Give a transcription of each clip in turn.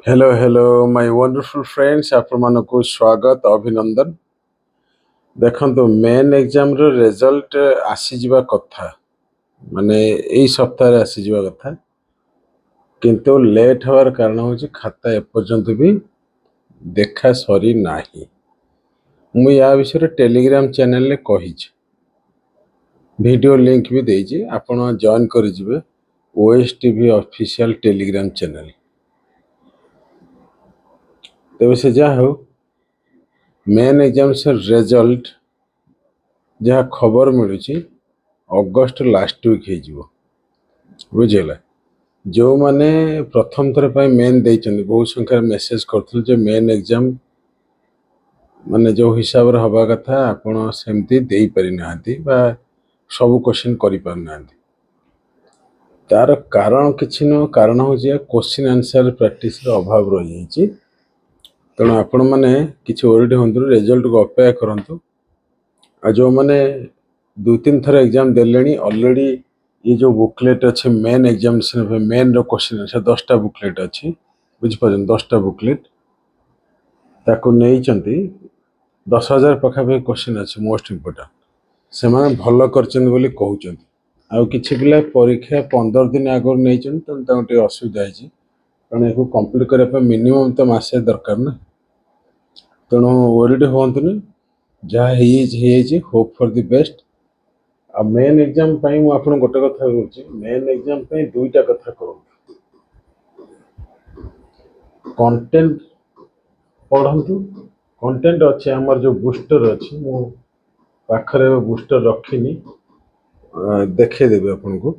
Hello my wonderful friends आपको स्वागत अभिनंदन। देखो मेन एग्जाम रो रिजल्ट आसीजिबा कथा माने एई सप्ताह रे आसीजिबा कथा किंतु लेट होवार कारण होची खाता एपर्यंत भी देखा सरी नाही। मु या विषय टेलीग्राम चैनल ले कहिछि, वीडियो लिंक भी देछि, आपण जॉइन करि जिवे ओएसटीवी ऑफिशियल टेलीग्राम चैनल। तेबे से जा हो मेन एग्जाम से रिजल्ट जहाँ खबर मिलूँ अगस्ट लास्ट वीक हो बुझेगा। जो माने प्रथम थर पर मेन देइचंदी बहुत संख्या मेसेज करथुल जे मेन एग्जाम माने जो हिसाब रे हवा कथा आपण सेमती देई पारि नांती बा सब क्वेश्चन करि पार नांती। तार कारण किछि न कारण हो जे क्वेश्चन आंसर प्रैक्टिस रो अभाव रहि जाइछि। तेणु आपण माने किछि ओरिड होंतु रिजल्ट को अपेक्षा करंतु। आ जो माने 2-3 थर एग्जाम देलेनी ऑलरेडी ये जो बुकलेट अच्छे मेन एग्जामिनेशन मेन रो क्वेश्चन है 10टा बुकलेट अच्छी बुझ पारन 10टा बुकलेट ताको नहीं चंती 10,000 पाखापाखि क्वेश्चन अच्छे मोस्ट इम्पोर्टेंट से माने भल करचंद बोली कहउचंद। आ किछि पिला परीक्षा 15 दिन आगर नहीं चंद त तांटे असुविधा है कारण एको कंप्लीट करे पे मिनिमम तो मासे दरकार ना। तेणु ओरिड होंतुनी जहाँ ही होप फॉर द बेस्ट। आ मेन एग्जाम पाई मु आपन गोटे कथा कहूची मेन एग्जाम पाई दुईटा कथा करू। कंटेंट पढ़ंतु कंटेंट अच्छे हमर जो बूस्टर अच्छे मु पाखरे बूस्टर रखिनी देखे देबे आपन को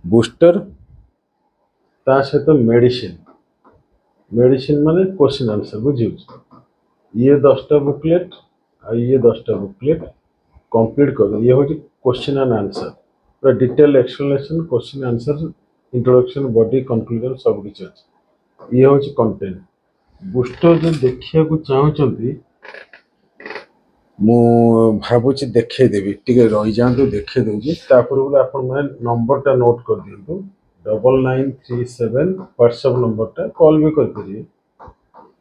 बूस्टर ता सहित मेडिसिन माने क्वेश्चन आंसर बुझियो। ये 10टा बुकलेट आ ये 10टा बुकलेट कंप्लीट कर ये होची क्वेश्चन एंड आंसर पूरा detail explanation question answer introduction body conclusion सब किछ अछि। ये होची कंटेंट बूस्टर जो देखिया को चाहउचंती मु भाबुची देखे देबी टिके रहि जांतु देखे देउची तापर बोले आपण माने नंबर टा नोट कर दियंतु 9937 व्हाट्सएप नंबर टा कॉल भी कर करिए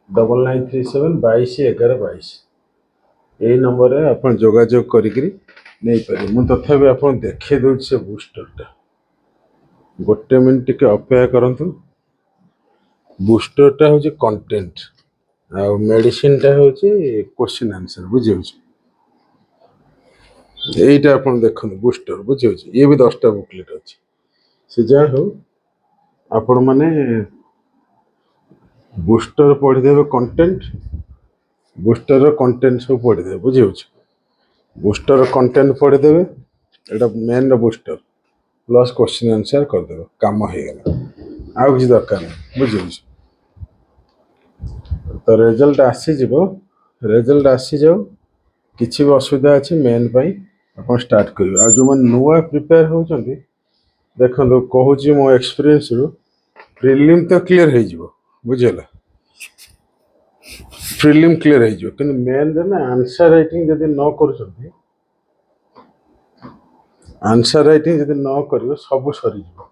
9937 221122 यही नंबर रे आपण जोगाजोग करिकरी नहीं पारे। मु तथापि आपण देखे दउछ से बूस्टर टा गोटे मिनिट के अपेक्षा करंतु। बूस्टर टा होची कंटेंट आ मेडिसिन टा होची क्वेश्चन आंसर बुझियो। एटा आपण देखन बूस्टर बुझियो ये भी 10टा बुकलेट अछि से जा हो आपण माने बूस्टर पढ़ी देबे कंटेंट बूस्टर रो कंटेंट सब पढ़ी देबे बुझियो। बूस्टर कंटेंट पढ़ी देबे एटा मेन रो बूस्टर प्लस क्वेश्चन आंसर कर देबे काम हो गेला आ किछ दरकार नहीं बुझियो। तो रिजल्ट आसी जाओ किछि भी असुविधा अछि मेन पई अपन स्टार्ट करियो। आ जो मन नुआ प्रिपेयर होचंती देखंदो कहूची मो एक्सपीरियंस रो प्रीलिम तो क्लियर हो जिवो बुझियला प्रीलिम क्लियर हो जिवो किंतु मेन रे ना आंसर राइटिंग यदि न करूचंती आंसर राइटिंग यदि न करियो सब सरी जिवो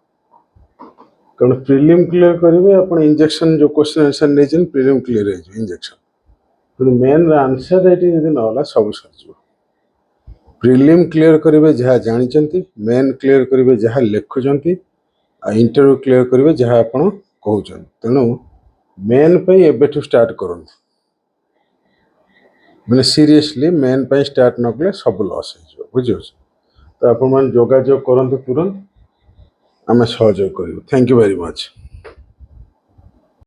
कारण प्रीलिम क्लियर करिवे अपन इंजेक्शन जो क्वेश्चन आंसर नै जन प्रीलिम क्लियर हो जिवो इंजेक्शन किंतु मेन रे आंसर राइटिंग यदि न होला सब सरी जिवो। प्रीलिम क्लियर करिवे जहाँ जानिचंती मेन क्लियर करिवे जहाँ लिखुचंती आ इंटरव्यू क्लियर करिवे जहाँ आपण कहउचंती। तेणु मेन पे एबेठु स्टार्ट करंतु माने सीरियसली मेन पे स्टार्ट न कले सब लॉस हो जिवो बुझियो। तो आपण मान जोगाजोग करंतु तुरंत आमे सहयोग करिवो। Thank you very much.